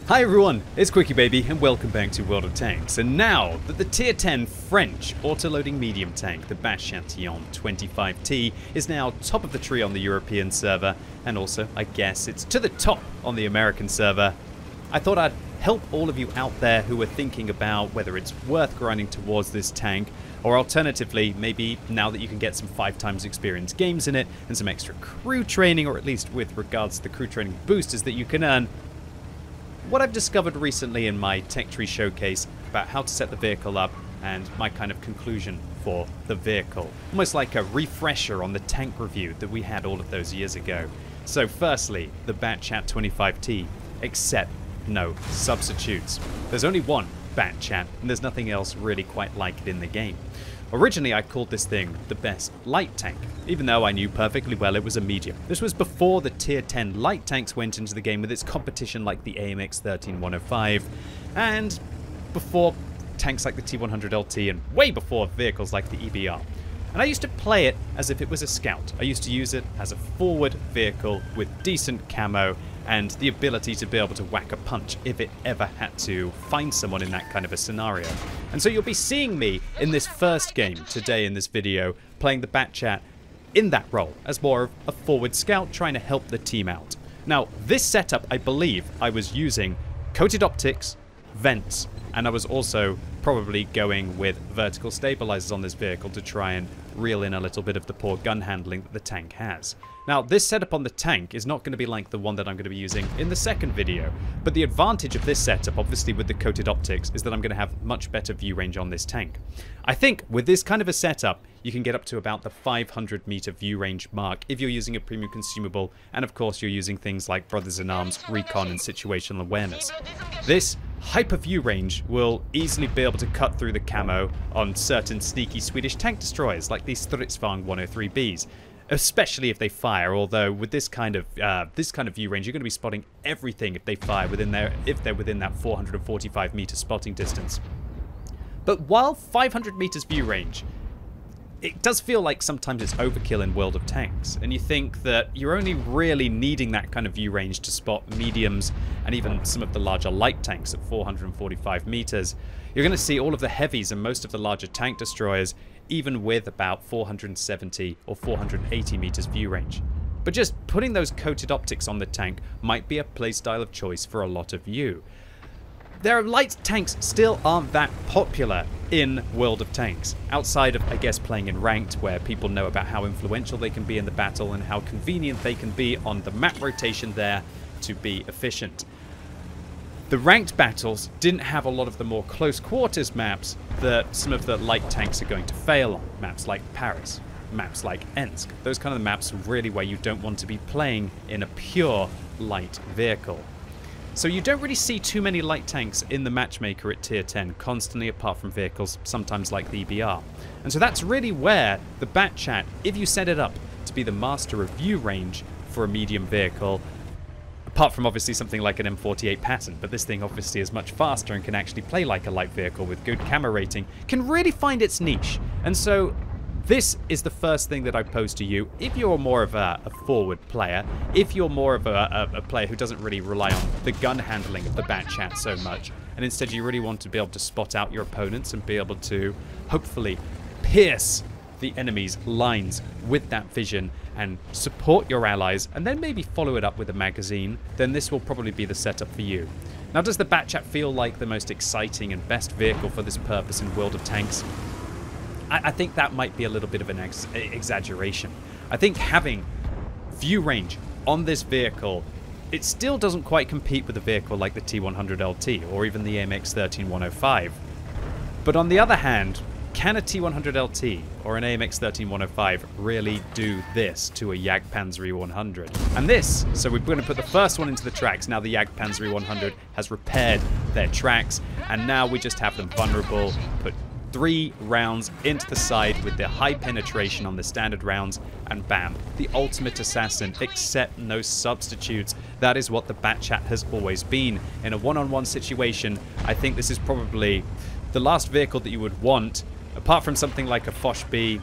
Hi everyone, it's QuickyBaby and welcome back to World of Tanks. And now that the tier 10 French autoloading medium tank, the Bas-Châtillon 25T, is now top of the tree on the European server, and also, I guess, it's to the top on the American server, I thought I'd help all of you out there who are thinking about whether it's worth grinding towards this tank, or alternatively, maybe now that you can get some 5x experience games in it, and some extra crew training, or at least with regards to the crew training boosters that you can earn, what I've discovered recently in my tech tree showcase about how to set the vehicle up and my kind of conclusion for the vehicle. Almost like a refresher on the tank review that we had all of those years ago. So firstly, the Bat-Chat 25T, except no substitutes. There's only one Bat-Chat and there's nothing else really quite like it in the game. Originally I called this thing the best light tank, even though I knew perfectly well it was a medium. This was before the tier 10 light tanks went into the game with its competition like the AMX 13105, and before tanks like the T100LT, and way before vehicles like the EBR. And I used to play it as if it was a scout. I used to use it as a forward vehicle with decent camo and the ability to be able to whack a punch if it ever had to find someone in that kind of a scenario. And so you'll be seeing me in this first game today in this video playing the Bat-Chat in that role as more of a forward scout trying to help the team out. Now this setup, I believe I was using coated optics, vents, and I was also probably going with vertical stabilizers on this vehicle to try and reel in a little bit of the poor gun handling that the tank has. Now this setup on the tank is not going to be like the one that I'm going to be using in the second video, but the advantage of this setup, obviously with the coated optics, is that I'm going to have much better view range on this tank. I think with this kind of a setup you can get up to about the 500 meter view range mark if you're using a premium consumable, and of course you're using things like Brothers in Arms, Recon and Situational Awareness. This hyper view range will easily be able to cut through the camo on certain sneaky Swedish tank destroyers like these Stridsvagn 103Bs, especially if they fire. Although with this kind of view range, you're going to be spotting everything if they fire if they're within that 445 meter spotting distance. But while 500 meters view range, it does feel like sometimes it's overkill in World of Tanks, and you think that you're only really needing that kind of view range to spot mediums and even some of the larger light tanks at 445 meters. You're going to see all of the heavies and most of the larger tank destroyers even with about 470 or 480 meters view range. But just putting those coated optics on the tank might be a playstyle of choice for a lot of you. Their light tanks still aren't that popular in World of Tanks, outside of, I guess, playing in Ranked, where people know about how influential they can be in the battle and how convenient they can be on the map rotation there to be efficient. The Ranked battles didn't have a lot of the more close quarters maps that some of the light tanks are going to fail on. Maps like Paris, maps like Ensk, those kind of maps really where you don't want to be playing in a pure light vehicle. So you don't really see too many light tanks in the matchmaker at tier 10 constantly, apart from vehicles sometimes like the EBR. And so that's really where the Bat-Chat, if you set it up to be the master of view range for a medium vehicle, apart from obviously something like an M48 pattern, but this thing obviously is much faster and can actually play like a light vehicle with good camo rating, can really find its niche. And so this is the first thing that I pose to you. If you're more of a forward player, if you're more of a player who doesn't really rely on the gun handling of the Bat-Chat so much, and instead you really want to be able to spot out your opponents and be able to hopefully pierce the enemy's lines with that vision and support your allies, and then maybe follow it up with a magazine, then this will probably be the setup for you. Now, does the Bat-Chat feel like the most exciting and best vehicle for this purpose in World of Tanks? I think that might be a little bit of an exaggeration. I think having view range on this vehicle, it still doesn't quite compete with a vehicle like the T100LT or even the AMX 13105. But on the other hand, can a T100LT or an AMX 13105 really do this to a Jagdpanzerei 100? And this, so we're going to put the first one into the tracks. Now the Jagdpanzerei 100 has repaired their tracks, and now we just have them vulnerable, put 3 rounds into the side with the high penetration on the standard rounds, and bam, the ultimate assassin, except no substitutes. That is what the Bat-Chat has always been. In a one-on-one situation, I think this is probably the last vehicle that you would want, apart from something like a Foch B.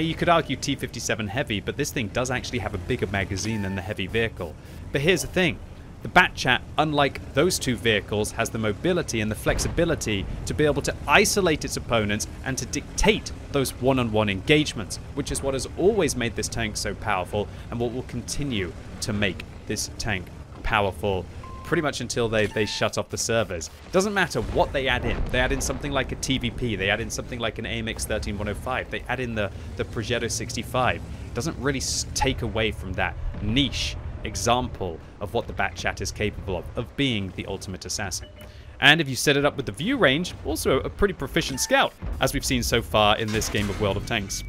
You could argue T57 Heavy, but this thing does actually have a bigger magazine than the heavy vehicle. But here's the thing, the Batchat, unlike those two vehicles, has the mobility and the flexibility to be able to isolate its opponents and to dictate those one-on-one engagements, which is what has always made this tank so powerful and what will continue to make this tank powerful pretty much until they shut off the servers. Doesn't matter what they add in. They add in something like a TVP, they add in something like an AMX 13105, they add in the Progetto 65. Doesn't really take away from that niche example of what the Batchat is capable of being the ultimate assassin. And if you set it up with the view range, also a pretty proficient scout, as we've seen so far in this game of World of Tanks.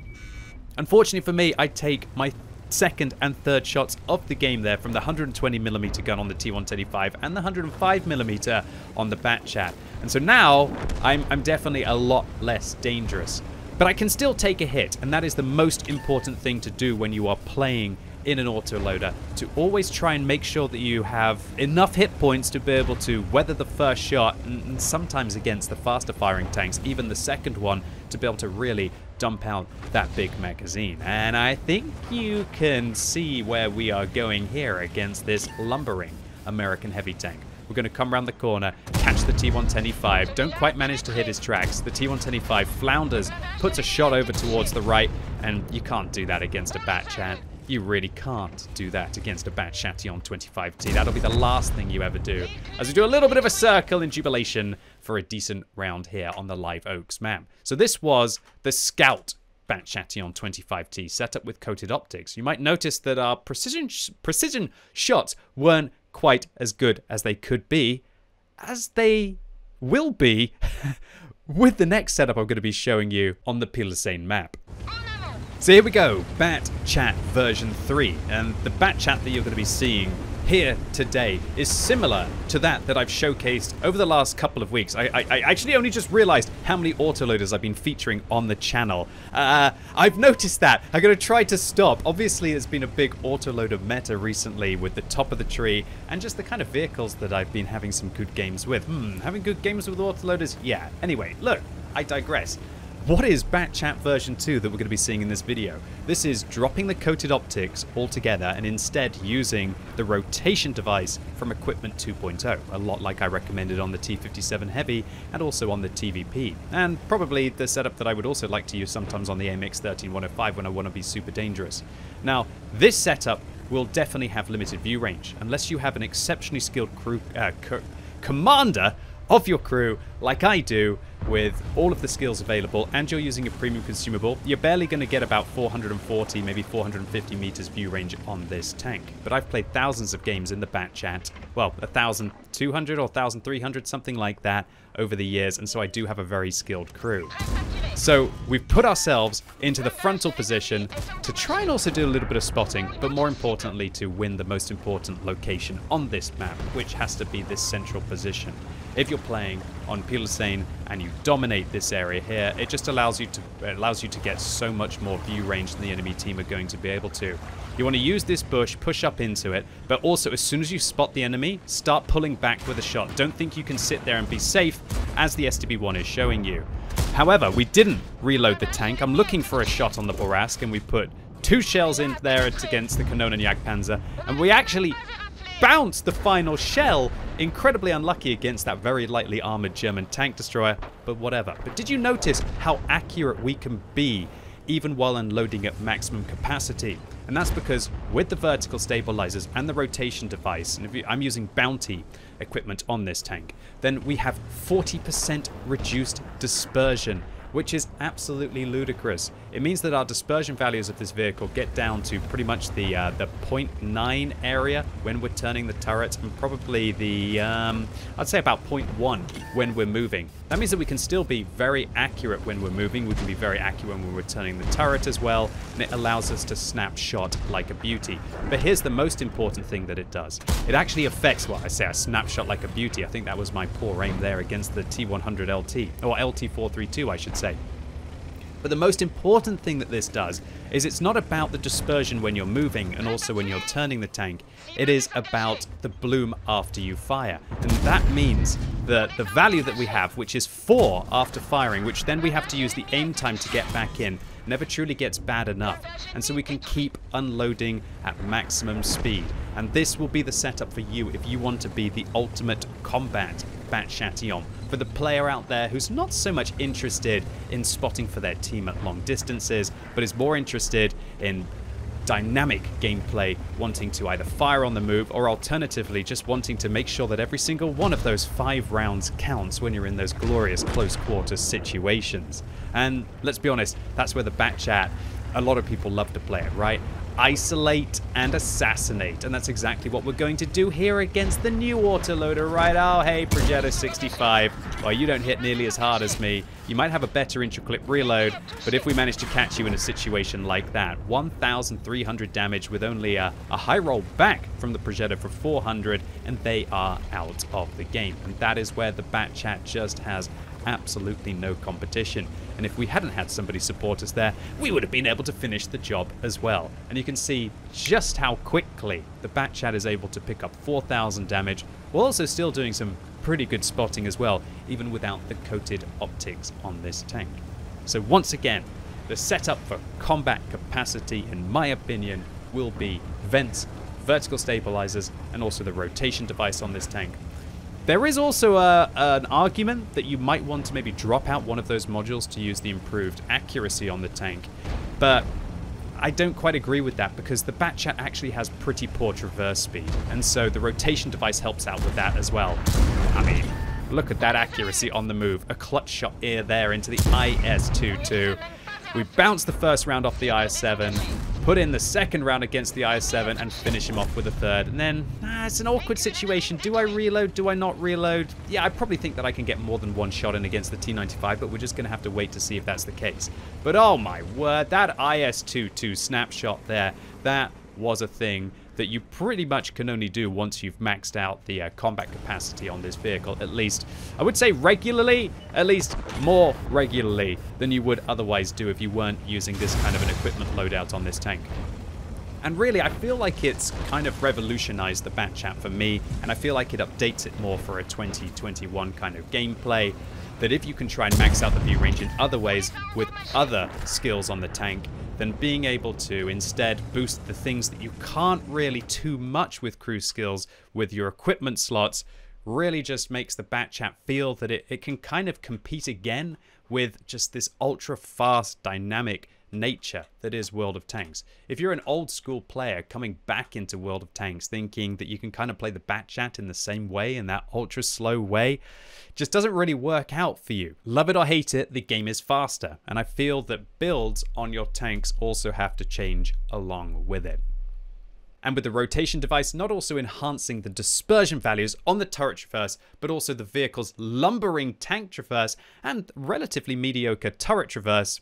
Unfortunately for me, I take my second and third shots of the game there from the 120mm gun on the T135 and the 105mm on the Batchat. And so now I'm definitely a lot less dangerous. But I can still take a hit, and that is the most important thing to do when you are playing in an autoloader, to always try and make sure that you have enough hit points to be able to weather the first shot, and sometimes against the faster firing tanks, even the second one, to be able to really dump out that big magazine. And I think you can see where we are going here against this lumbering American heavy tank. We're going to come around the corner, catch the T110E5, don't quite manage to hit his tracks. The T110E5 flounders, puts a shot over towards the right, and you can't do that against a Batchat. You really can't do that against a Batchat 25T. That'll be the last thing you ever do. As we do a little bit of a circle in jubilation for a decent round here on the Live Oaks map. So this was the Scout Batchat 25T set up with coated optics. You might notice that our precision shots weren't quite as good as they could be, as they will be with the next setup I'm going to be showing you on the Pilsen map. So here we go, Batchat version 3, and the Batchat that you're going to be seeing here today is similar to that I've showcased over the last couple of weeks. I actually only just realized how many autoloaders I've been featuring on the channel. I've noticed that. I'm going to try to stop. Obviously, there's been a big autoloader meta recently with the top of the tree and just the kind of vehicles that I've been having some good games with. Having good games with autoloaders? Yeah. Anyway, look, I digress. What is Batchat version 2 that we're going to be seeing in this video? This is dropping the coated optics altogether and instead using the rotation device from Equipment 2.0, a lot like I recommended on the T57 Heavy and also on the TVP, and probably the setup that I would also like to use sometimes on the AMX 13105 when I want to be super dangerous. Now, this setup will definitely have limited view range, unless you have an exceptionally skilled commander of your crew, like I do, with all of the skills available, and you're using a premium consumable, you're barely going to get about 440, maybe 450 meters view range on this tank. But I've played thousands of games in the Batchat, well, 1,200 or 1,300, something like that, over the years, and so I do have a very skilled crew. So we've put ourselves into the frontal position to try and also do a little bit of spotting, but more importantly to win the most important location on this map, which has to be this central position. If you're playing on Pilsen and you dominate this area here, it just allows you to get so much more view range than the enemy team are going to be able to. You want to use this bush, push up into it, but also as soon as you spot the enemy, start pulling back with a shot. Don't think you can sit there and be safe, as the STB-1 is showing you. However, we didn't reload the tank. I'm looking for a shot on the Borask, and we put 2 shells in there against the Kanonen Jagdpanzer, and we actually bounced the final shell. Incredibly unlucky against that very lightly armored German tank destroyer, but whatever. But did you notice how accurate we can be even while unloading at maximum capacity? And that's because with the vertical stabilizers and the rotation device, and I'm using Bounty equipment on this tank, then we have 40% reduced dispersion, which is absolutely ludicrous. It means that our dispersion values of this vehicle get down to pretty much the 0.9 area when we're turning the turret, and probably the, I'd say about 0.1 when we're moving. That means that we can still be very accurate when we're moving, we can be very accurate when we're turning the turret as well, and it allows us to snapshot like a beauty. But here's the most important thing that it does. It actually affects, well, I say a snapshot like a beauty. I think that was my poor aim there against the T100 LT, or LT432 I should say. But the most important thing that this does is it's not about the dispersion when you're moving and also when you're turning the tank. It is about the bloom after you fire. And that means that the value that we have, which is 4 after firing, which then we have to use the aim time to get back in, never truly gets bad enough, and so we can keep unloading at maximum speed. And this will be the setup for you if you want to be the ultimate combat Bat Chatillon. For the player out there who's not so much interested in spotting for their team at long distances, but is more interested in dynamic gameplay, wanting to either fire on the move or alternatively just wanting to make sure that every single one of those 5 rounds counts when you're in those glorious close quarters situations. And let's be honest, that's where the Bat Chat, a lot of people love to play it, right? Isolate and assassinate, and that's exactly what we're going to do here against the new autoloader, right? Oh, hey, Progetto 65. Well, you don't hit nearly as hard as me. You might have a better intra-clip reload, but if we manage to catch you in a situation like that, 1,300 damage with only a high roll back from the Progetto for 400, and they are out of the game. And that is where the Bat Chat just has absolutely no competition. And if we hadn't had somebody support us there, we would have been able to finish the job as well. And you can see just how quickly the Bat Chat is able to pick up 4,000 damage, while also still doing some pretty good spotting as well, even without the coated optics on this tank. So once again, the setup for combat capacity, in my opinion, will be vents, vertical stabilizers, and also the rotation device on this tank. There is also an argument that you might want to maybe drop out one of those modules to use the improved accuracy on the tank, but I don't quite agree with that because the Bat Chat actually has pretty poor traverse speed, and so the rotation device helps out with that as well. I mean, look at that accuracy on the move. A clutch shot here there into the IS-22. We bounce the first round off the IS-7, put in the second round against the IS-7 and finish him off with a third. And then, it's an awkward situation. Do I reload? Do I not reload? Yeah, I probably think that I can get more than one shot in against the T-95, but we're just going to have to wait to see if that's the case. But oh my word, that IS-22 snapshot there, that was a thing that you pretty much can only do once you've maxed out the combat capacity on this vehicle, at least, I would say regularly, at least more regularly than you would otherwise do if you weren't using this kind of an equipment loadout on this tank. And really, I feel like it's kind of revolutionized the Bat Chat for me, and I feel like it updates it more for a 2021 kind of gameplay, that if you can try and max out the view range in other ways with other skills on the tank, then being able to instead boost the things that you can't really too much with cruise skills with your equipment slots really just makes the Bat Chat feel that it can kind of compete again with just this ultra fast dynamic nature that is World of Tanks. If you're an old school player coming back into World of Tanks thinking that you can kind of play the Bat Chat in the same way, in that ultra slow way, just doesn't really work out for you. Love it or hate it, the game is faster, and I feel that builds on your tanks also have to change along with it. And with the rotation device not also enhancing the dispersion values on the turret traverse, but also the vehicle's lumbering tank traverse and relatively mediocre turret traverse,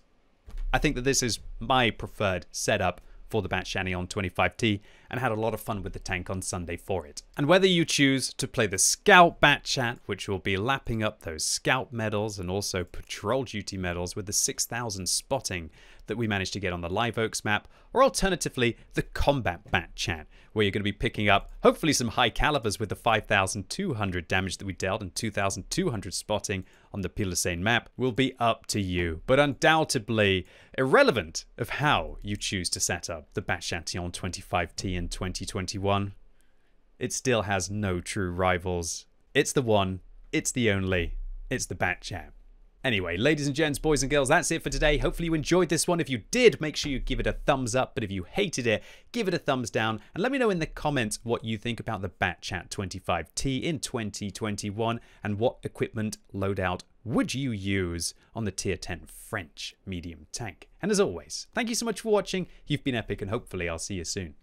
I think that this is my preferred setup for the Bat Chatillon 25T, and had a lot of fun with the tank on Sunday for it. And whether you choose to play the Scout Bat Chat, which will be lapping up those Scout medals and also Patrol Duty medals with the 6,000 spotting that we managed to get on the Live Oaks map, or alternatively the Combat Bat Chat, where you're going to be picking up hopefully some high calibers with the 5,200 damage that we dealt and 2,200 spotting on the Pilosane map, will be up to you. But undoubtedly, irrelevant of how you choose to set up the Bat Chatillon 25T in 2021, it still has no true rivals. It's the one, it's the only, it's the Bat Chat. Anyway, ladies and gents, boys and girls, that's it for today. Hopefully you enjoyed this one. If you did, make sure you give it a thumbs up. But if you hated it, give it a thumbs down. And let me know in the comments what you think about the Bat Chat 25T in 2021 and what equipment loadout would you use on the Tier 10 French medium tank. And as always, thank you so much for watching. You've been epic, and hopefully I'll see you soon.